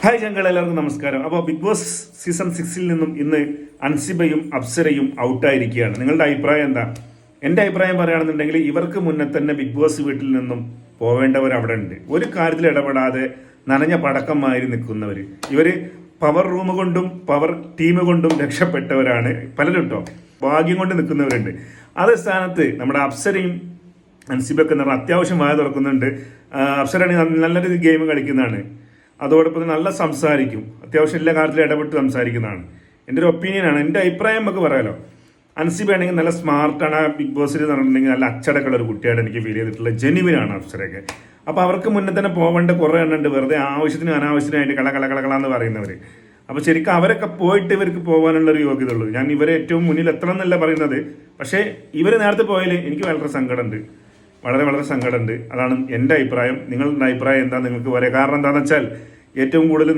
Hi ഞങ്ങൾ എല്ലാവർക്കും നമസ്കാരം. അപ്പോൾ ബിഗ് ബോസ് സീസൺ 6 നിന്നും ഇന്ന് അൻസിബയും അപ്സരയും ഔട്ടായിരിക്കുകയാണ്. നിങ്ങളുടെ അഭിപ്രായം എന്താ? എൻ്റെ അഭിപ്രായം പറയുകയാണെന്നുണ്ടെങ്കിൽ ഇവർക്ക് മുന്നേ തന്നെ ബിഗ് ബോസ് വീട്ടിൽ നിന്നും പോവേണ്ടവർ അവിടെ ഉണ്ട്. ഒരു കാര്യത്തിൽ ഇടപെടാതെ നനഞ്ഞ പടക്കമായി നിൽക്കുന്നവർ. ഇവർ പവർ റൂം കൊണ്ടും പവർ ടീം കൊണ്ടും രക്ഷപ്പെട്ടവരാണ് പലരും കേട്ടോ. ഭാഗ്യം കൊണ്ട് നിൽക്കുന്നവരുണ്ട്. അതേ സ്ഥാനത്ത് നമ്മുടെ അപ്സരയും അൻസിബയൊക്കെ എന്ന് പറഞ്ഞാൽ അത്യാവശ്യം വായ തുറക്കുന്നുണ്ട്. അപ്സരാണെങ്കിൽ നല്ല രീതിയിൽ ഗെയിം കളിക്കുന്നതാണ്. അതോടൊപ്പം നല്ല സംസാരിക്കും, അത്യാവശ്യം എല്ലാ കാര്യത്തിലും ഇടപെട്ട് സംസാരിക്കുന്നതാണ്. എൻ്റെ ഒരു ഒപ്പീനിയനാണ്, എൻ്റെ അഭിപ്രായം നമുക്ക് പറയാലോ. അൻസിബ ആണെങ്കിൽ നല്ല സ്മാർട്ടാണ്. ആ ബിഗ് ബോസിൽ എന്ന് പറഞ്ഞിട്ടുണ്ടെങ്കിൽ നല്ല അച്ചടക്കമുള്ള ഒരു കുട്ടിയായിട്ട് എനിക്ക് ഫീൽ ചെയ്തിട്ടുള്ള ജെനുവിനാണ് അപ്സരയൊക്കെ. അപ്പോൾ അവർക്ക് മുന്നേ തന്നെ പോവേണ്ട കുറേ എണ്ണുണ്ട്, വെറുതെ ആവശ്യത്തിനും അനാവശ്യത്തിനായിട്ട് കള എന്ന് പറയുന്നവർ. അപ്പോൾ ശരിക്കും അവരൊക്കെ പോയിട്ട് ഇവർക്ക് പോകാനുള്ള ഒരു യോഗ്യത ഉള്ളൂ. ഞാൻ ഇവരെ ഏറ്റവും മുന്നിൽ എത്തണം എന്നല്ല പറയുന്നത്, പക്ഷേ ഇവർ നേരത്തെ പോയാൽ എനിക്ക് വളരെ സങ്കടമുണ്ട്, വളരെ സങ്കടമുണ്ട്. അതാണ് എൻ്റെ അഭിപ്രായം. നിങ്ങളുടെ അഭിപ്രായം എന്താ? നിങ്ങൾക്ക് പറയാം. കാരണം എന്താണെന്ന് വെച്ചാൽ ഏറ്റവും കൂടുതൽ